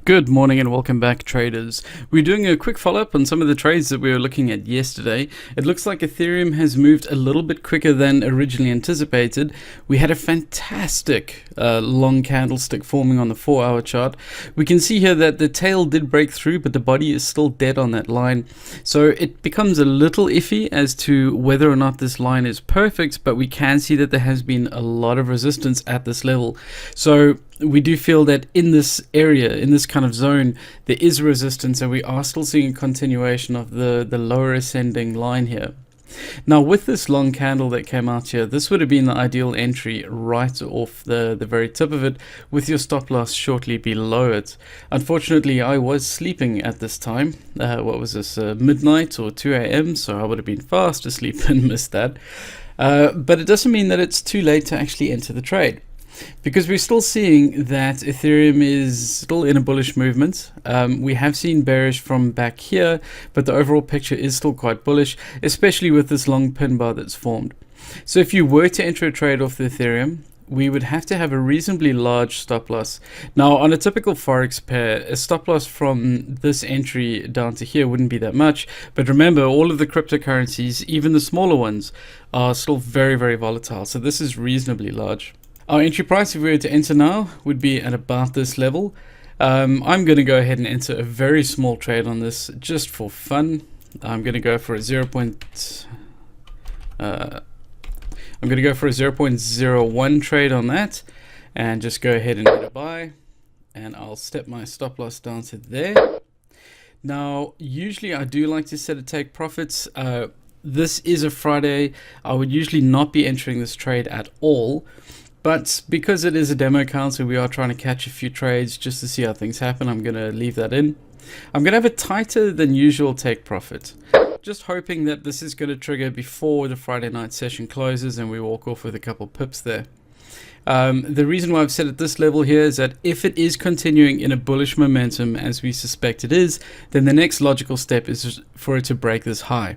Good morning and welcome back, traders. We're doing a quick follow-up on some of the trades that we were looking at yesterday. It looks like Ethereum has moved a little bit quicker than originally anticipated. We had a fantastic long candlestick forming on the 4-hour chart. We can see here that the tail did break through, but the body is still dead on that line. So it becomes a little iffy as to whether or not this line is perfect, but we can see that there has been a lot of resistance at this level. So we do feel that in this area, in this kind of zone, there is resistance, and we are still seeing a continuation of the lower ascending line here. Now, with this long candle that came out here, this would have been the ideal entry right off the very tip of it, with your stop loss shortly below it. Unfortunately, I was sleeping at this time. What was this, midnight or 2 a.m., so I would have been fast asleep and missed that. But it doesn't mean that it's too late to actually enter the trade, because we're still seeing that Ethereum is still in a bullish movement. We have seen bearish from back here, but the overall picture is still quite bullish, especially with this long pin bar that's formed. So if you were to enter a trade off the Ethereum, we would have to have a reasonably large stop loss. Now, on a typical Forex pair, a stop loss from this entry down to here wouldn't be that much. But remember, all of the cryptocurrencies, even the smaller ones, are still very, very volatile. So this is reasonably large. Our entry price, if we were to enter now, would be at about this level. I'm going to go ahead and enter a very small trade on this just for fun. I'm going to go for a 0.01 trade on that, and just go ahead and hit a buy, and I'll step my stop loss down to there. Now, usually I do like to set a take profits. This is a Friday. I would usually not be entering this trade at all. But because it is a demo account, so we are trying to catch a few trades just to see how things happen, I'm going to leave that in. I'm going to have a tighter than usual take profit, just hoping that this is going to trigger before the Friday night session closes and we walk off with a couple pips there. The reason why I've set at this level here is that if it is continuing in a bullish momentum, as we suspect it is, then the next logical step is for it to break this high.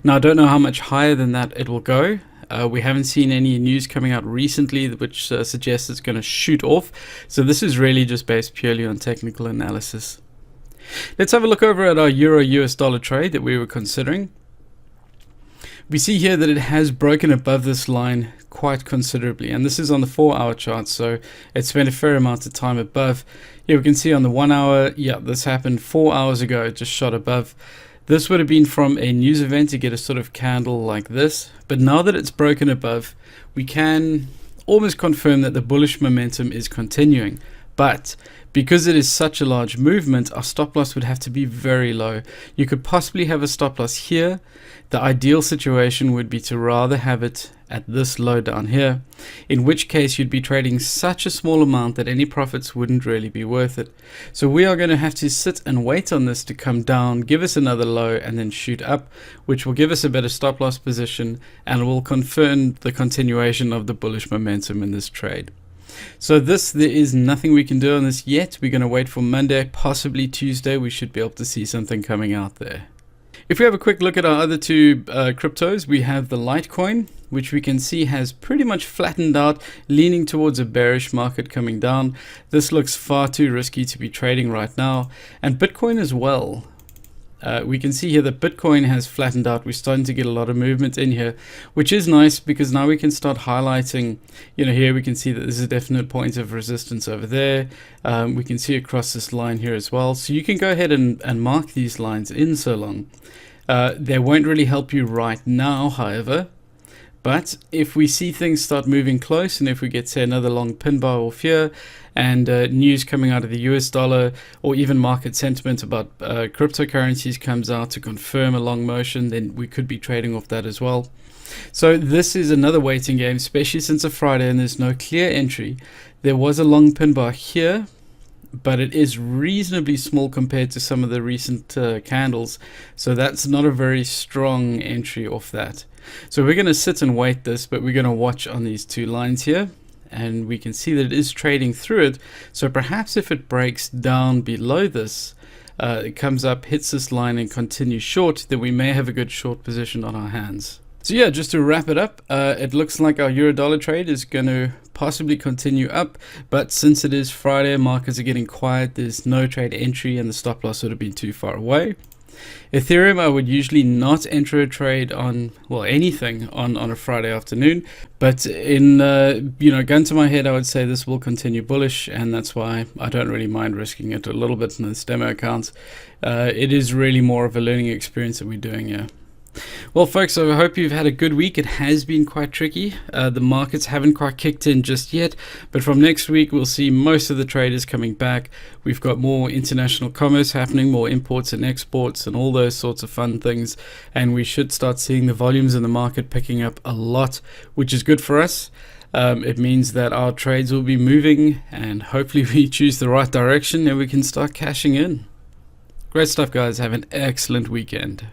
Now, I don't know how much higher than that it will go. We haven't seen any news coming out recently which suggests it's going to shoot off. So this is really just based purely on technical analysis. Let's have a look over at our Euro US dollar trade that we were considering. We see here that it has broken above this line quite considerably, and this is on the 4-hour chart, so it spent a fair amount of time above. Here we can see on the 1 hour, yeah, this happened 4 hours ago, it just shot above. This would have been from a news event to get a sort of candle like this, but now that it's broken above, we can almost confirm that the bullish momentum is continuing. But because it is such a large movement, our stop loss would have to be very low. You could possibly have a stop loss here. The ideal situation would be to rather have it at this low down here, in which case you'd be trading such a small amount that any profits wouldn't really be worth it. So we are going to have to sit and wait on this to come down, give us another low, and then shoot up, which will give us a better stop loss position and will confirm the continuation of the bullish momentum in this trade. So there is nothing we can do on this yet. We're going to wait for Monday, possibly Tuesday. We should be able to see something coming out there. If we have a quick look at our other two cryptos, we have the LiteCoin, which we can see has pretty much flattened out, leaning towards a bearish market coming down. This looks far too risky to be trading right now. And Bitcoin as well. We can see here that Bitcoin has flattened out. We're starting to get a lot of movement in here, which is nice because now we can start highlighting, here we can see that there's a definite point of resistance over there. We can see across this line here as well. So you can go ahead and mark these lines in so long. They won't really help you right now, however. But if we see things start moving close, and if we get, say, another long pin bar off here, and news coming out of the US dollar, or even market sentiment about cryptocurrencies comes out to confirm a long motion, then we could be trading off that as well. So this is another waiting game, especially since a Friday and there's no clear entry. There was a long pin bar here, but it is reasonably small compared to some of the recent candles. So that's not a very strong entry off that. So we're going to sit and wait this, but we're going to watch on these two lines here, and we can see that it is trading through it. So perhaps if it breaks down below this, it comes up, hits this line and continues short, then we may have a good short position on our hands. So yeah, just to wrap it up, it looks like our euro dollar trade is going to possibly continue up, but since it is Friday, markets are getting quiet, there's no trade entry and the stop loss would have been too far away. Ethereum, I would usually not enter a trade on, well, anything on a Friday afternoon, but in gun to my head, I would say this will continue bullish, and that's why I don't really mind risking it a little bit in this demo account. It is really more of a learning experience that we're doing here. Well, folks, I hope you've had a good week. It has been quite tricky. The markets haven't quite kicked in just yet, but from next week, we'll see most of the traders coming back. We've got more international commerce happening, more imports and exports and all those sorts of fun things. And we should start seeing the volumes in the market picking up a lot, which is good for us. It means that our trades will be moving and hopefully we choose the right direction and we can start cashing in. Great stuff, guys. Have an excellent weekend.